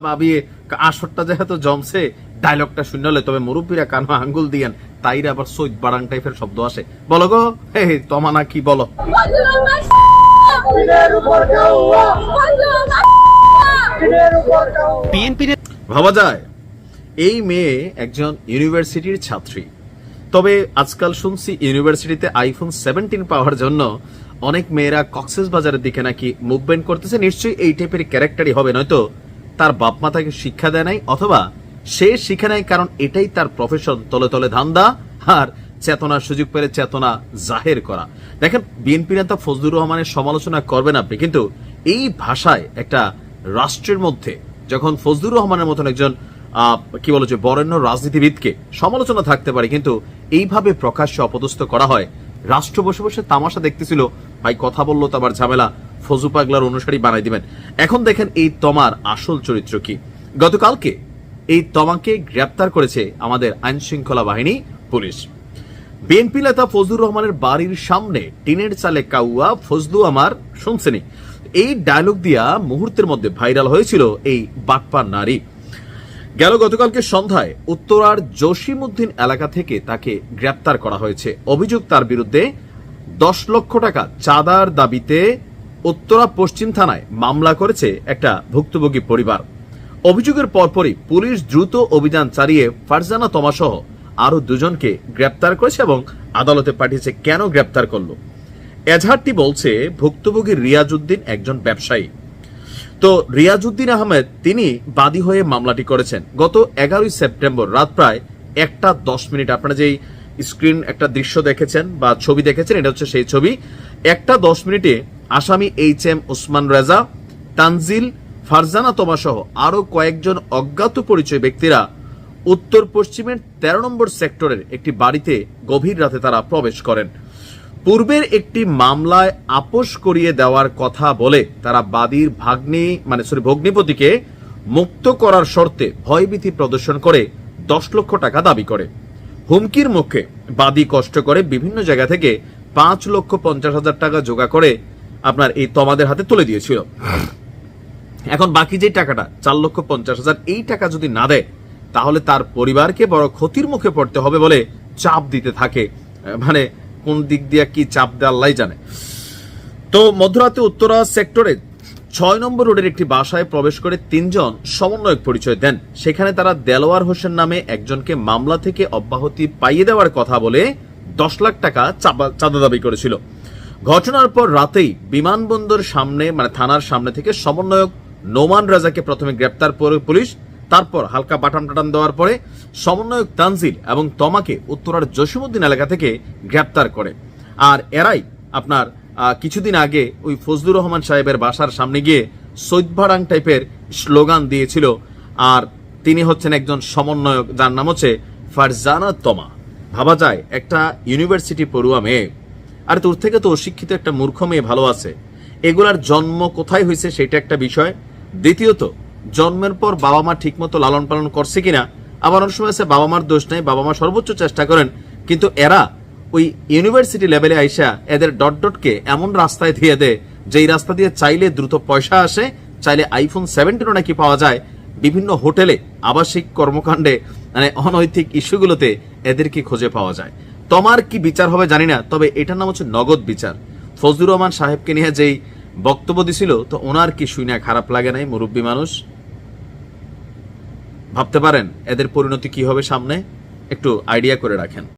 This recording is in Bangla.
ভাবি আসরটা যেহেতু জমছে ডায়লগটা শুনলে তবে মুরব্বীরা কানো আঙ্গুল দিয়েন তাইরে আবার সৈদ বাড়াং টাইপের শব্দ আসে। বলো গো হে তমানা কি বলো? ভাবা যায় এই মেয়ে একজন ইউনিভার্সিটির ছাত্রী, তবে আজকাল শুনছি ইউনিভার্সিটিতে আইফোন 17 পাওয়ার জন্য অনেক মেয়েরা কক্সেস বাজারের দিকে নাকি মুভমেন্ট করতেছে। নিশ্চয়ই এই টাইপের ক্যারেক্টারই হবে, নয়তো তার বাপ মা তাকে শিক্ষা দেয় নাই, অথবা সে শিখে নাই, কারণ এটাই তার প্রফেশন, তলে তলে ধান্দা আর চেতনার সুযোগ পেলে চেতনা জাহের করা। দেখেন বিএনপি নেতা ফজলুর রহমানের সমালোচনা করবেন আপনি, কিন্তু এই ভাষায় একটা রাষ্ট্রের মধ্যে যখন ফজলুর রহমানের মতন একজন কি বলো যে বরেণ্য রাজনীতিবিদকে সমালোচনা থাকতে পারে, কিন্তু এইভাবে প্রকাশ্যে অপদস্থ করা হয়। রাষ্ট্র বসে বসে তামাশা দেখতেছিল, ভাই কথা বললো তো আবার ঝামেলা, ফজু পাগলার অনুসারী বানাই দিবেন। এখন দেখেন এই তমার আসল চরিত্র কি। গতকালকে এই তমাকে গ্রেপ্তার করেছে আমাদের আইন শৃঙ্খলা বাহিনী পুলিশ। বিএনপি নেতা ফজলুর রহমানের বাড়ির সামনে টিনের চালে কাউয়া ফজলু আমার শুনছেনি, এই ডায়লগ দিয়া মুহূর্তের মধ্যে ভাইরাল হয়েছিল এই বাটপার নারী। গতকালকে সন্ধ্যায় উত্তরার জসিমউদ্দিন এলাকা থেকে তাকে গ্রেপ্তার করা হয়েছে। অভিযোগ তার বিরুদ্ধে 10 লক্ষ টাকা চাঁদার দাবিতে উত্তরা পশ্চিম থানায় মামলা করেছে একটা ভুক্তভোগী পরিবার। অভিযোগের পরপরই পুলিশ দ্রুত অভিযান চালিয়ে ফারজানা তমা সহ আরো 2 জনকে গ্রেপ্তার করেছে এবং আদালতে পাঠিয়েছে। কেন গ্রেপ্তার করলো? এজাহারটি বলছে ভুক্তভোগী রিয়াজউদ্দিন একজন ব্যবসায়ী। তো রিয়াজউদ্দিন আহমেদ তিনি বাদী হয়ে মামলাটি করেছেন। গত 11 সেপ্টেম্বর রাত প্রায় 1টা 10 মিনিট, আপনারা যেই স্ক্রিন একটা দৃশ্য দেখেছেন বা ছবি দেখেছেন, এটা হচ্ছে সেই ছবি। 1টা 10 মিনিটে আসামি HM ওসমান রেজা, তানজিল, ফারজানা তমা সহ আরো কয়েকজন অজ্ঞাত পরিচয় ব্যক্তিরা উত্তর পশ্চিমের 13 নম্বর সেক্টরের একটি বাড়িতে গভীর রাতে তারা প্রবেশ করেন। পূর্বের একটি মামলায় আপোষ করিয়ে দেওয়ার কথা বলে তারা বাদীর ভগ্নিপতিকে মুক্ত করার শর্তে ভয়ভীতি প্রদর্শন করে 10 লক্ষ টাকা দাবি করে। হুমকির মুখে বাদী কষ্ট করে বিভিন্ন জায়গা থেকে 5,50,000 টাকা জোগাড় করে আপনার এই তমাদের হাতে তুলে দিয়েছিল। এখন বাকি যে টাকাটা 4,50,000, এই টাকা যদি না দেয় তাহলে তার পরিবারকে বড় ক্ষতির মুখে পড়তে হবে বলে চাপ দিতে থাকে। মানে কোন দিক দিয়ে কি চাপ দেয় আল্লাহই জানে। তো মধ্যরাতে উত্তরা সেক্টরে 6 নম্বর রোডের একটি বাসায় প্রবেশ করে 3 জন সমন্বয়ক পরিচয় দেন। সেখানে তারা দেলোয়ার হোসেন নামে একজনকে মামলা থেকে অব্যাহতি পাইয়ে দেওয়ার কথা বলে 10 লাখ টাকা চাঁদা দাবি করেছিল। ঘটনার পর রাতেই বিমানবন্দর সামনে থানার সামনে থেকে সমন্বয়ক নোমান রাজাকে প্রথমে গ্রেপ্তার করে পুলিশ, তারপর হালকা বাটাম টাটাম দেওয়ার পরে সমন্বয়ক তানজিল এবং তমাকে উত্তরার জসিমউদ্দিন এলাকা থেকে গ্রেপ্তার করে। আর এরাই আপনার কিছুদিন আগে ওই ফজলুর রহমান সাহেবের বাসার সামনে গিয়ে সৈদভাড়াং টাইপের স্লোগান দিয়েছিল। আর তিনি হচ্ছেন একজন সমন্বয়ক, যার নাম হচ্ছে ফারজানা তমা। ভাবা যায় একটা ইউনিভার্সিটি পড়ুয়া মেয়ে, আর তোর থেকে তো অশিক্ষিত একটা মূর্খ মেয়ে ভালো আছে। এগুলার জন্ম কোথায় হয়েছে সেটা একটা বিষয়। দ্বিতীয়ত জন্মের পর বাবা মা ঠিক মতো লালন পালন করছে কিনা। আবার অনেক সময় আছে বাবা মার দোষ নেই, বাবা মা সর্বোচ্চ চেষ্টা করেন, কিন্তু এরা ওই ইউনিভার্সিটি লেভেলে আইসা এদের ডটকে এমন রাস্তায় দিয়ে দেয় যেই রাস্তা দিয়ে চাইলে দ্রুত পয়সা আসে, চাইলে আইফোন 17 নাকি পাওয়া যায়। বিভিন্ন হোটেলে আবাসিক কর্মকাণ্ডে অনৈতিক ইস্যুগুলোতে এদেরকে খুঁজে পাওয়া যায়। তোমার কি বিচার হবে জানি না, তবে এটার নাম হচ্ছে নগদ বিচার। ফজলুর রহমান সাহেবকে নিয়ে যেই বক্তব্য দিছিল, তো ওনার কি শুনে খারাপ লাগে নাই? মুরব্বী মানুষ, ভাবতে পারেন এদের পরিণতি কি হবে সামনে, একটু আইডিয়া করে রাখেন।